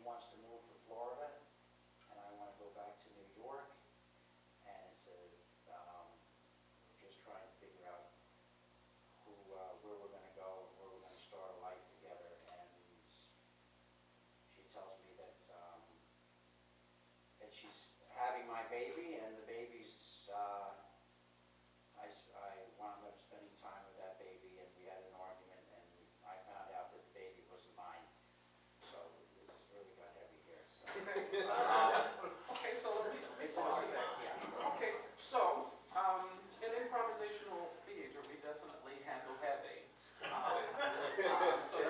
wants to move to Florida, and I want to go back to New York, and it's just trying to figure out where we're going to go, where we're going to start a life together, and she tells me that she's having my baby, and the baby's, I wound up spending time with that baby, and we had an argument, and I found out that the baby wasn't mine. So this really got heavy here. So. Okay, so let me pause there. Yeah. Okay, so in improvisational theater, we definitely handle heavy. So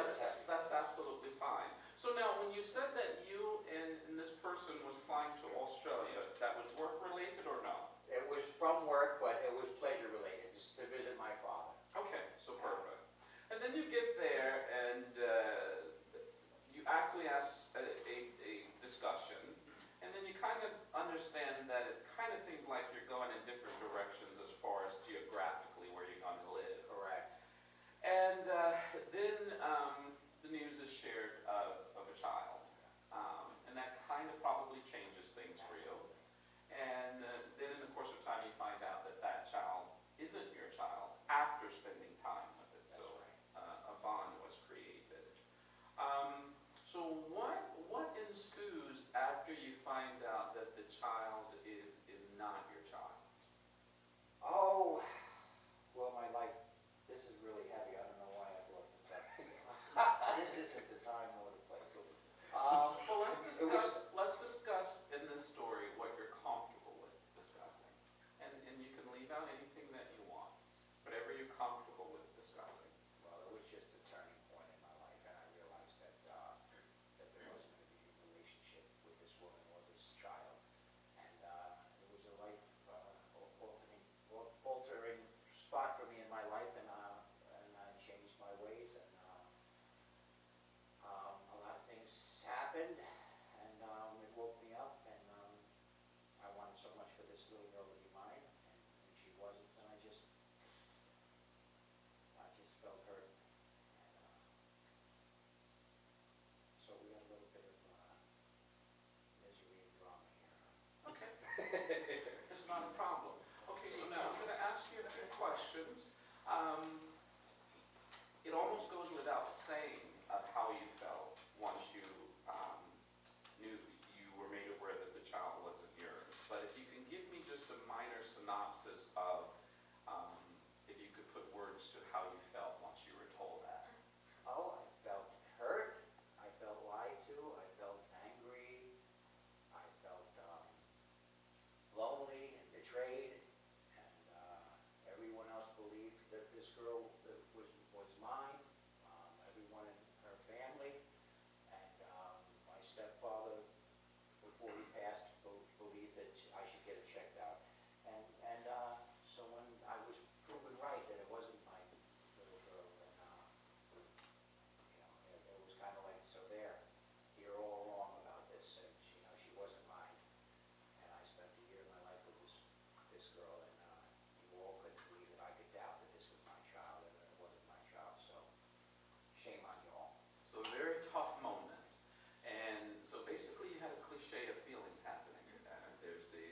that's absolutely fine. So now, when you said that you and this person was flying to Australia, that was work-related or no? It was from work, but it was pleasure-related, just to visit my father. Okay, so perfect. And then you get there and you acquiesce a discussion, and then you kind of understand that it kind of seems like you're going in different directions as far as geographically where you're going to live. Correct. And then the news is shared of a child, and that kind of probably changes things for you. And then in the course of time you find out that that child isn't your child after spending time with it. That's so right. A bond was created. So what ensues after you find out that the child is not your child? Oh, well, my life, this is really heavy. I don't know why I brought this up. This isn't the time nor the place. Well, let's discuss in this story what you're comfortable with discussing. And you can leave out anything that you want, whatever you're comfortable with discussing. Well, it was just a turning point in my life, and I realized that there wasn't going to be a relationship with this woman or this child. And it was a life-altering spot for me in my life, and I changed my ways, and a lot of things happened, and it woke me up, and I wanted so much for this little girl to be mine, and she wasn't, and I just felt hurt. And, so we got a little bit of misery and drama here. Okay, it's not a problem. Okay, so now I'm going to ask you a few questions. It almost goes without saying of how you felt once you knew you were made aware that the child wasn't yours. But if you can give me just a minor synopsis of, if you could put words to how you felt once you were told that. Oh, I felt hurt. I felt lied to. I felt angry. I felt lonely and betrayed. And everyone else believed that this girl was mine. Everyone in her family. And my stepfather, before he passed, believed that I should get it checked out. And so when I was proven right that it wasn't my little girl, then it was kind of like, so there, you're all wrong about this, and she wasn't mine. And I spent a year of my life with this girl, and you all couldn't believe that I could doubt that this was my child, and that it wasn't my child. So shame on you all. So a very tough moment. And so basically you had a cliche of feelings happening. There's the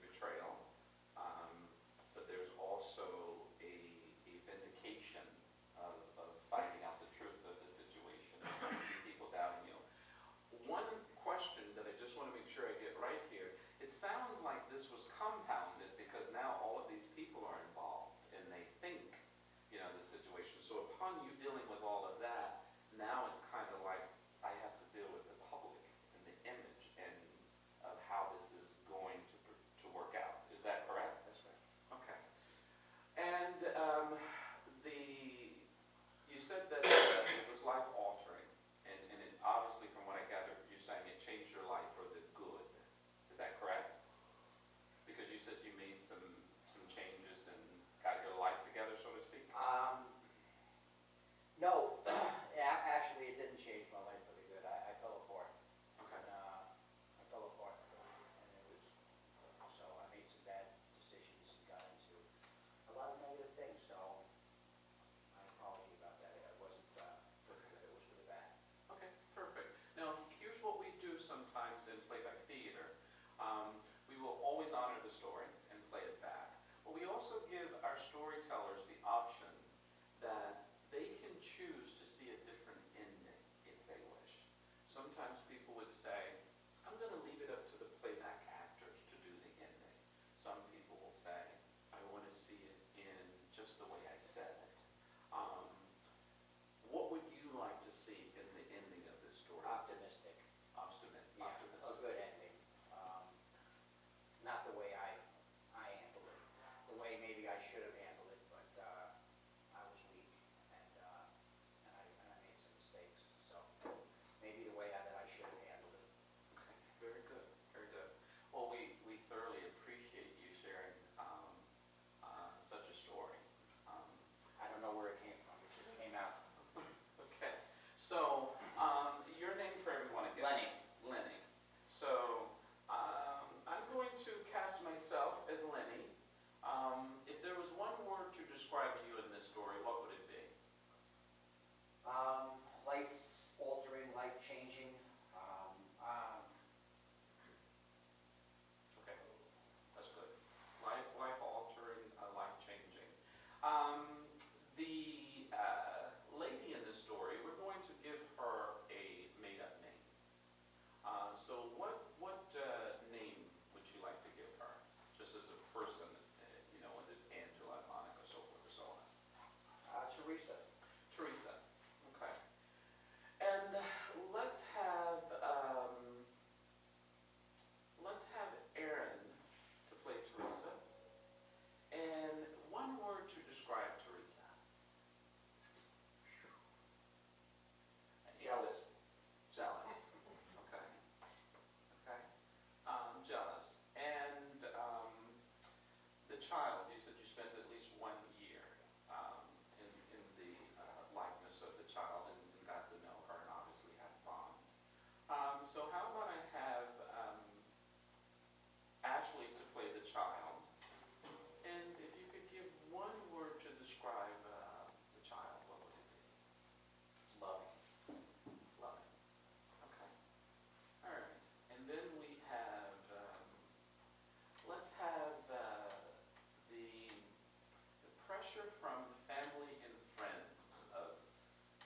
betrayal, but there's also a vindication of finding out the truth of the situation and people doubting you. One question that I just want to make sure I get right here, it sounds like this was compounded because now all of these people are involved and they think, the situation. So upon you dealing with all of that, now it's kind of like I have to deal with the public and the image and of how this is going to work out. Is that correct? That's right. Okay. And you said that it was life altering, and it obviously, from what I gathered, you're saying it changed your life for the good. Is that correct? Because you said you made some changes and got your life together, so to speak. No, actually, it didn't change my life for the good. I fell apart. Okay. And, I fell apart, and it was, so I made some bad decisions and got into a lot of negative things, so my apology about that. It wasn't for the good, it was for the bad. Okay, perfect. Now, here's what we do just the way I said it. What would you like to see in the ending of this story? Optimistic. Optimistic. Yeah, a good ending. Not the way I handled it, the way maybe I should have handled it, but I was weak and I made some mistakes. So maybe the way that I should have handled it. Okay, very good, very good. Well, we thoroughly appreciate you sharing such a story. I don't know where it came from. It just came out. Okay, so your name for everyone again? Lenny. Lenny. So I'm going to cast myself as Lenny. If there was one word to describe you in this story, what would it be? Life altering, life changing. Okay, that's good. Life altering, life changing. The lady in this story, we're going to give her a made-up name. So what name would you like to give her? Just as a person, you know, with this Angela, Monica, so forth and so on. Teresa. Teresa. Okay. And let's have Aaron to play Teresa. And one word to describe Teresa. Jealous. Jealous. Okay. Okay. Jealous. And the child, you said you spent at least 1 year in the likeness of the child and got to know her and obviously had a bond. So how about I have Ashley to play the child, and if you could give one word to describe the child, what would it be? Loving. Loving. Okay. All right. And then we have, let's have the pressure from family and friends of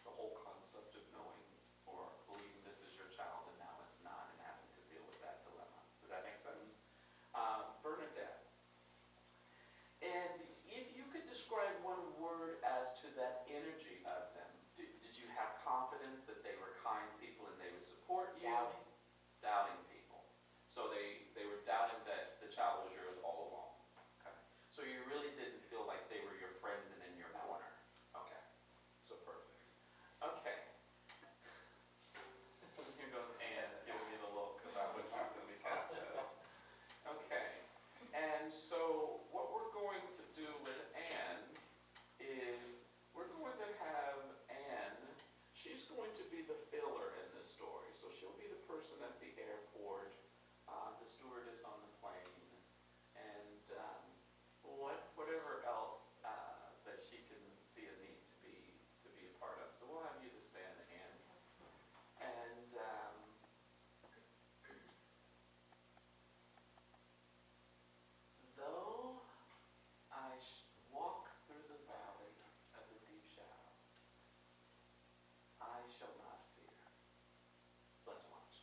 the whole concept of knowing or believing this is your child and now it's not, and having to deal with that dilemma. Does that make sense? Bernadette. And if you could describe one word as to that energy of them, did you have confidence that they were kind people and they would support you? Doubting. Doubting people. So they were doubting that the child was yours all along. Okay. So you really didn't feel like they were your friends and in your corner. Okay. So perfect. Okay. Here goes Anne giving me the look about what she's going to be cast as. Okay. And so what we're going to do with Anne is we're going to have Anne, she's going to be the filler in this story. So she'll be the person at the airport, the stewardess on the plane, and whatever else that she can see a need to be a part of. So we'll have you to stand, Anne. And though I walk through the valley of the deep shadow, I shall not fear. Let's watch.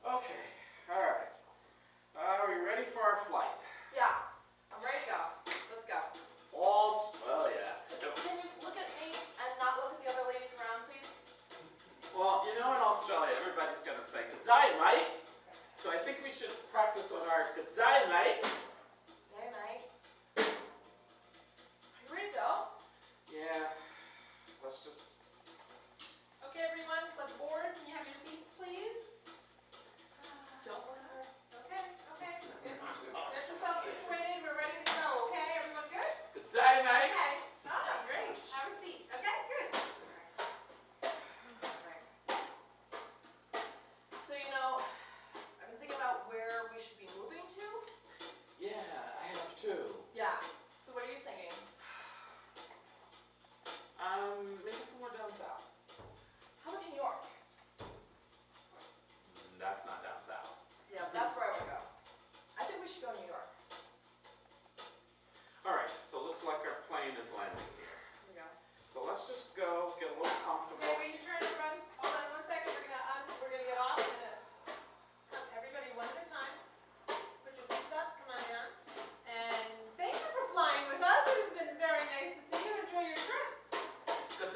Okay, all right. Are we ready for our flight? Yeah, I'm ready to go. Let's go. Well, yeah. Can you look at me and not look at the other ladies around, please? Well, you know, in Australia, everybody's going to say, "Good day, mate." So I think we should practice on our "Good day, mate." Hey, mate. Are you ready to go? Yeah, let's just... Okay, everyone, let's board. Can you have your seats, please? Don't let her. Okay. Get yourself situated.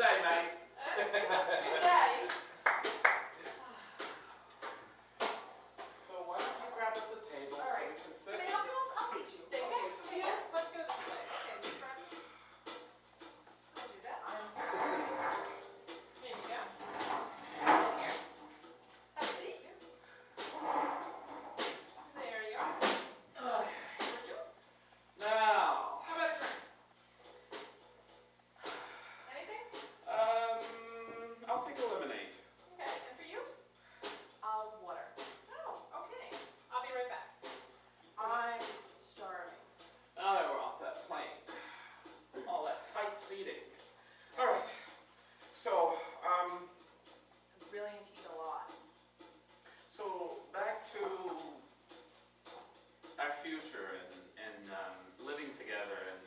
day, mate. Good day. So why don't you grab us a table All so right. we can sit? Can I help you? I'll seat you. Okay. Yeah, let's go this way. Okay, Miss Friend. I'll do that. There you go. Right here. Have a seat. There you are. Okay. For you. Now, How about a drink? Anything? I'll take a lemonade. Okay, and for you? Water. Oh, okay. I'll be right back. I'm starving. Now that we're off that plane, all that tight seating. All right. So, I really need to eat a lot. So back to our future and living together, and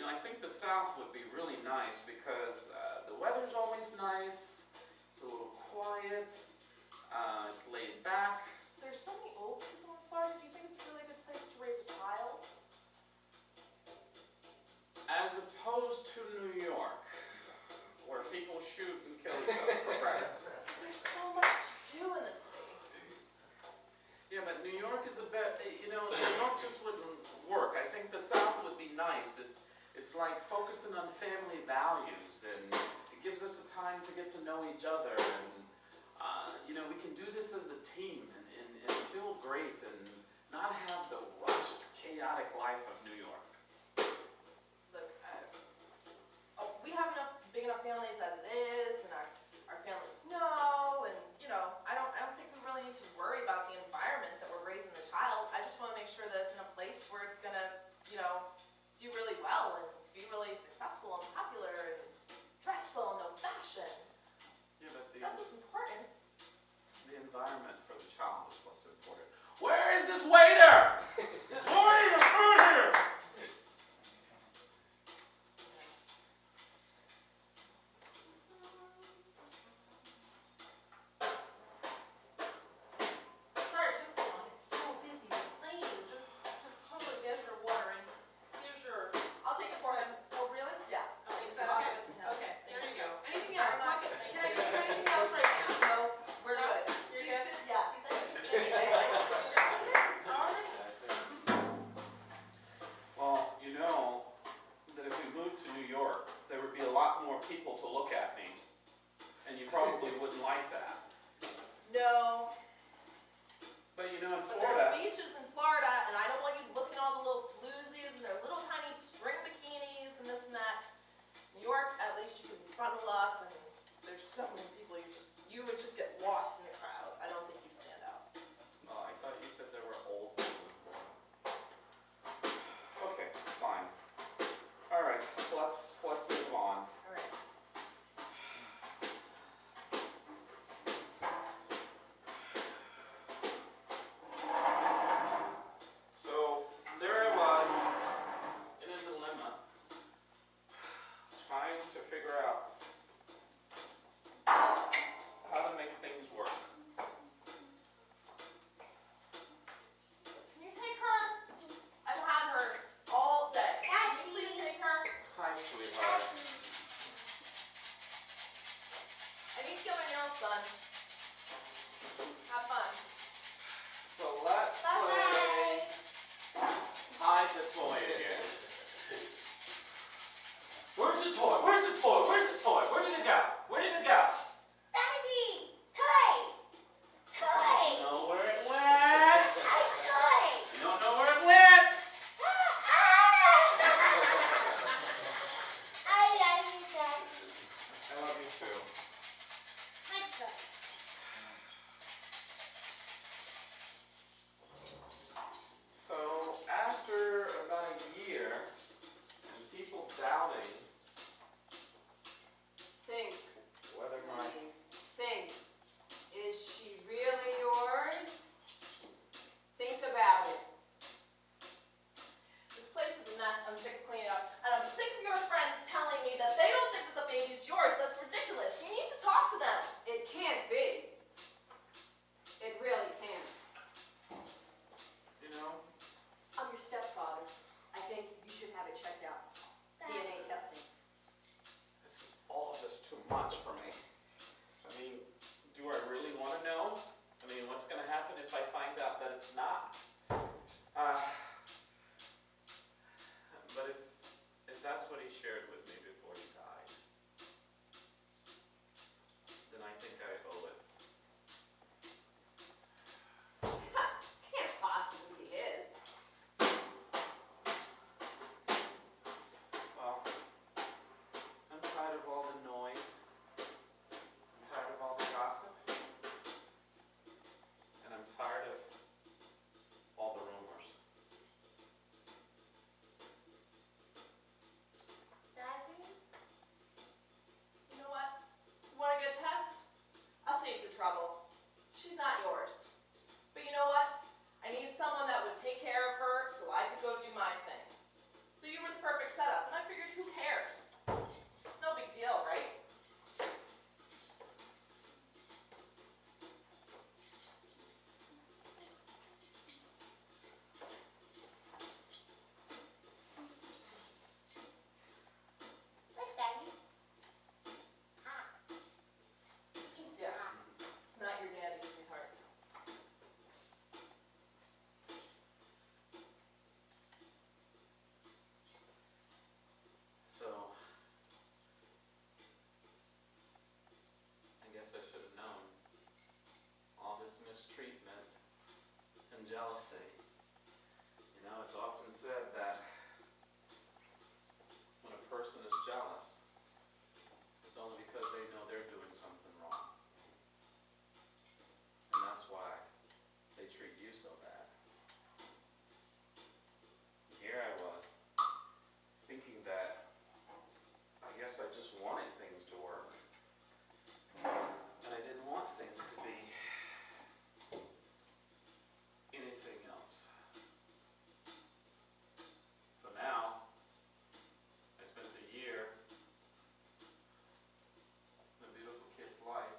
I think the South would be really nice because the weather's always nice. It's a little quiet. It's laid back. There's so many old people in Florida. Do you think it's a really good place to raise a child? As opposed to New York, where people shoot and kill each other for breakfast. There's so much to do in the city. Yeah, but New York is a bit, New York just wouldn't work. I think the South would be nice. It's like focusing on family values, and it gives us a time to get to know each other, and we can do this as a team and feel great and not have the rushed, chaotic life of New York. Look, we have big enough families as it is, and our families know, and I don't think we really need to worry about the environment that we're raising the child. I just want to make sure that it's in a place where it's gonna, do really well and be really successful and popular and dress well and know fashion. Yeah, but That's what's important. the environment for the child is what's important. Where is this waiter? There's already the food here. Sorry, just one. It's so busy. The plane. Just totally get your water and here's your. I'll take it for him. Oh, really? Yeah. Is that I'll okay? give it to him. Okay, there you go. Anything Very else? much. Thank Can I you. get you anything else right now? No, we're good. You're He's good? Yeah. He's good. All right. Well, you know that if we moved to New York, there would be a lot more people to look at me, and you probably wouldn't like that. No, But in but Florida, there's beaches in Florida, and I don't want you looking at all the little floozies and their little tiny string bikinis and this and that. New York, at least you can bundle up, and there's so many people. You would just get lost in the crowd. I don't think you'd stand out. well, I thought you said there were old people in Florida. Okay, fine. All right, let's move on. All right. So there I was in a dilemma, trying to figure out how to make things work. Can you take her? I've had her all day. Can you please take her? Hi, sweetheart. I need to get my nails done. Have fun. So let's play hide the toy again. Where's the toy? Where's the toy? Where's the toy? Where did it go? Where did it go? Daddy, toy, toy, You know where it went? toy. You don't know where it went? I love you, Daddy. I love you too. My toy. So after about a year and people doubting mistreatment and jealousy. You know, it's often said that when a person is jealous, it's only because they know they're doing something wrong. And that's why they treat you so bad. Here I was, thinking that I guess I just wanted things to work. And I didn't want things to be anything else. So now, I spent a year in a beautiful kid's life,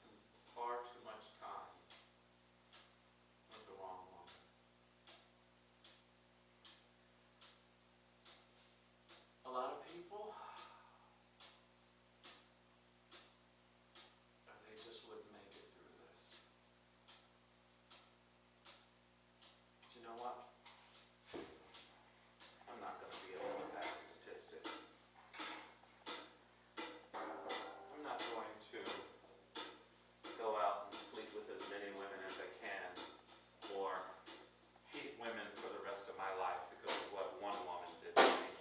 and far too much time with the wrong woman. A lot of people, they just wouldn't make it through this. But you know what? I'm not going to be a look at statistic. I'm not going to go out and sleep with as many women as I can, or hate women for the rest of my life because of what one woman did to me.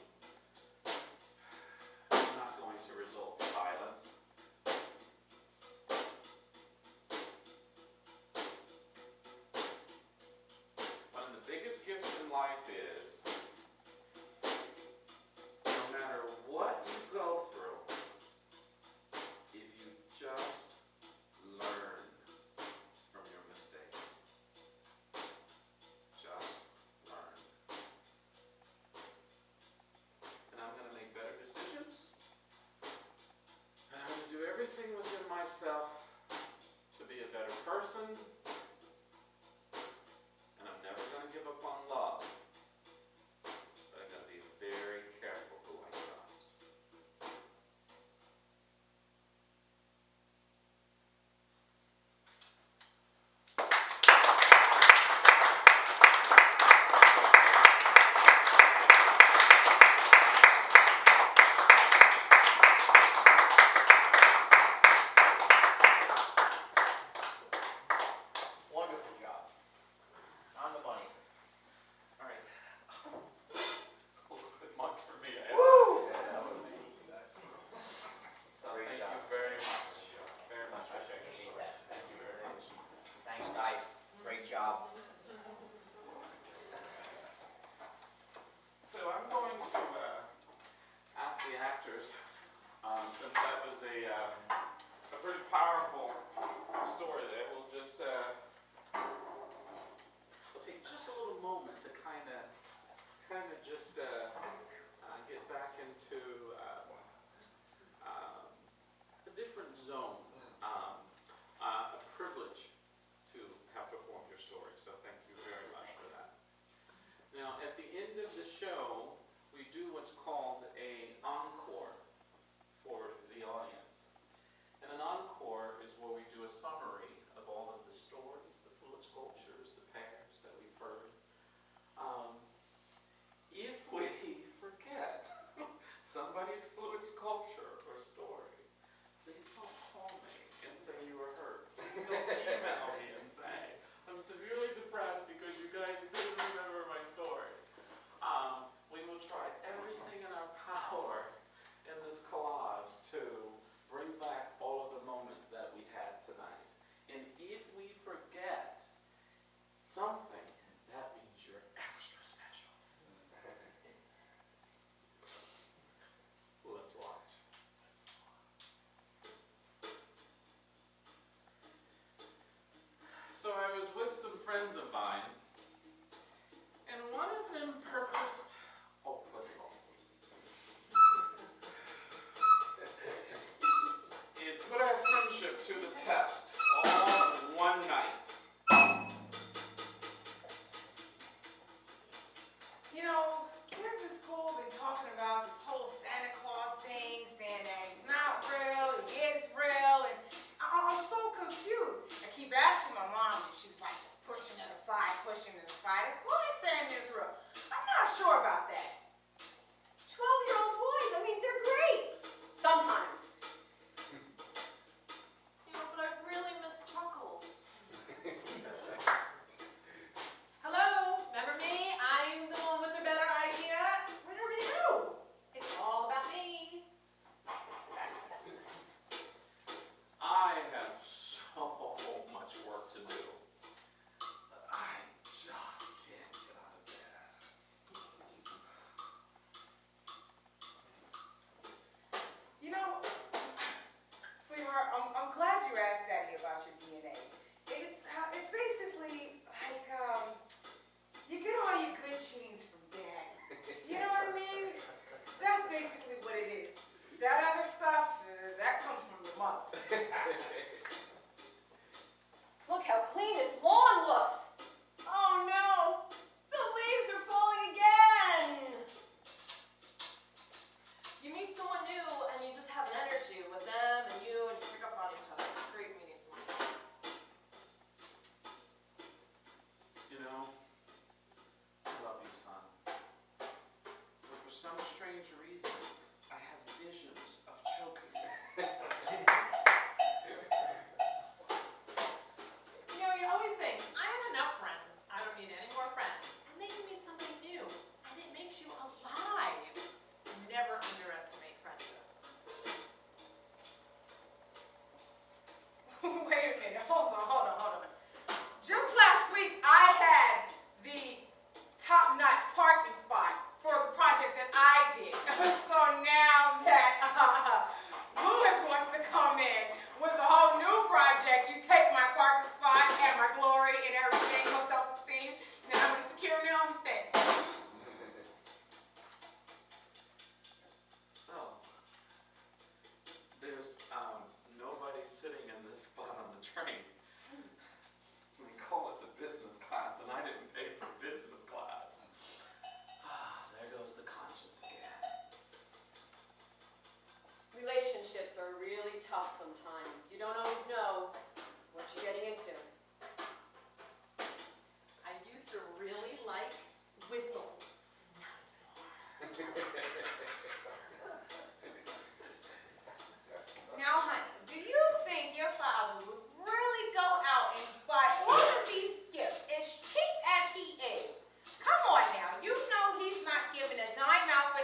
I'm not going to resort to violence. One of the biggest gifts in life is, no matter what you go through, if you just learn from your mistakes. Just learn. And I'm going to make better decisions. And I'm going to do everything within myself to be a better person. And I'm never going to give up on love. But I'm going to be very careful who I trust. Wonderful job. On the money. All right. It's a little bit much for me. Woo! So Great thank job. you very much. Very much. I appreciate that. Thank you very much. Thanks, guys. Great job. So I'm going to ask the actors, since that was a pretty powerful story there, we'll just we'll take just a little moment to kind of just get back into a different zone. A privilege to have performed your story, so thank you very much for that. Now, at the end of the show, we do what's called an encore for the audience. And an encore is where we do a summary of all of the stories, the fluid sculptures, the pairs that we've heard. If we forget somebody's fluid sculpture or story, please don't call me and say you were hurt. Please don't email me and say, I'm severely depressed because you guys didn't remember my story.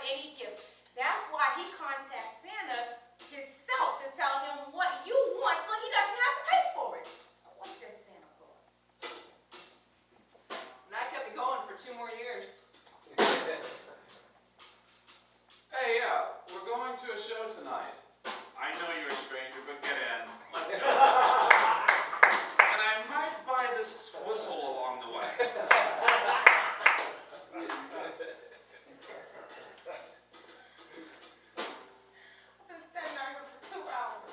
any gifts. That's why he contacts Santa himself to tell him what you want so he doesn't have to pay for it. What's this Santa Claus? And that kept me going for 2 more years. Hey, we're going to a show tonight. I know you're a stranger, but get in. Let's go. And I might buy this whistle along the way. I've been standing out here for 2 hours.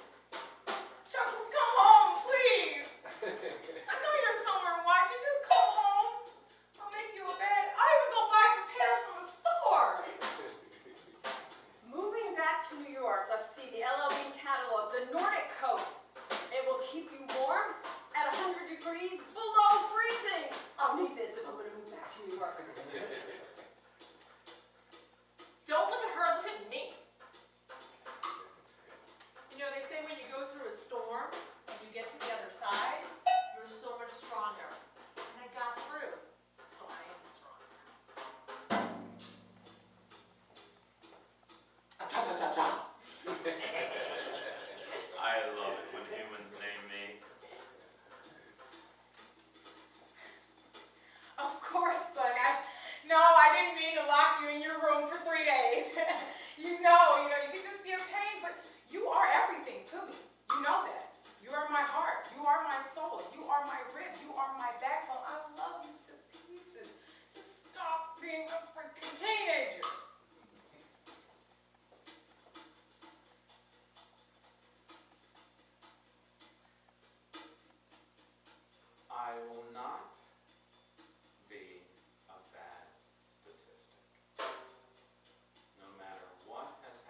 Chuckles, come home, please. I know you're somewhere watching. Just come home. I'll make you a bed. I'll even go buy some pears from the store. Moving back to New York, let's see the LL Bean catalog, the Nordic coat. It will keep you warm at 100 degrees below freezing. I'll need this if I'm going to move back to New York. Don't look at her, look at me. You know, they say when you go through a storm, and you get to the other side, you're so much stronger. And I got through, so I am stronger. Cha-cha-cha-cha. I love it when humans name me. Of course, son. I didn't mean to lock you in your room for 3 days. you know, you can just be a pain, but you are everything to me. You know that. You are my heart. You are my soul. You are my rib. You are my backbone. I love you to pieces. Just stop being a freaking teenager. I will not be a bad statistic. No matter what has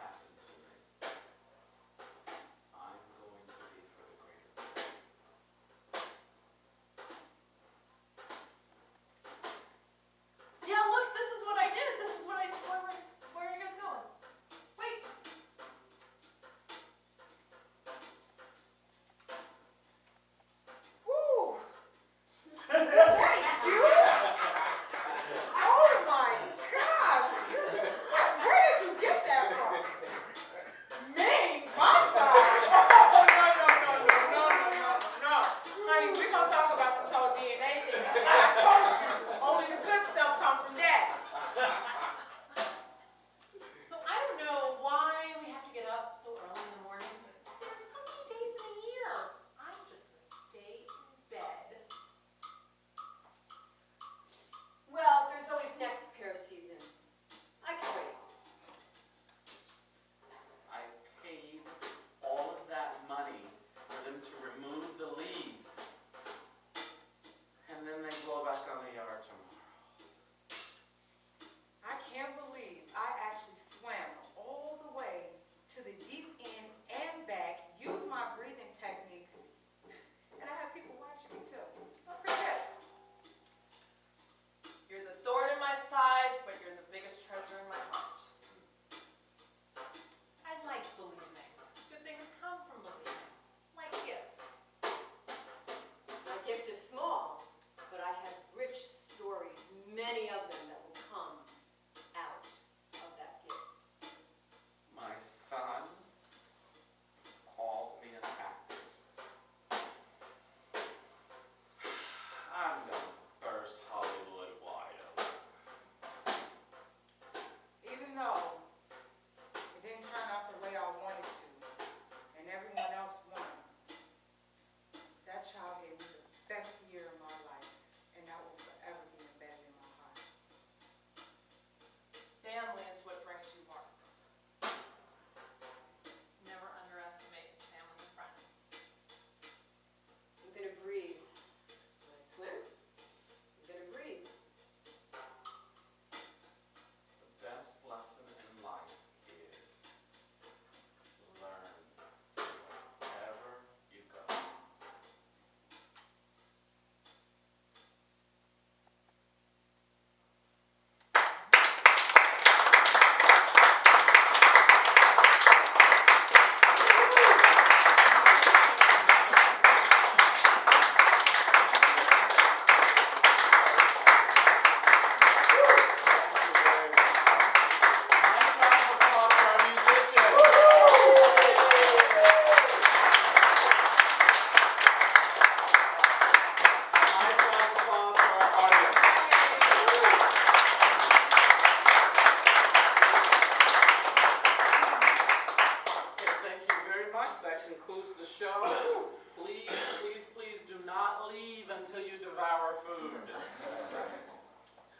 that concludes the show. Please, please, please do not leave until you devour food.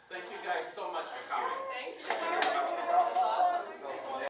Thank you guys so much for coming. Thank you. Thank you.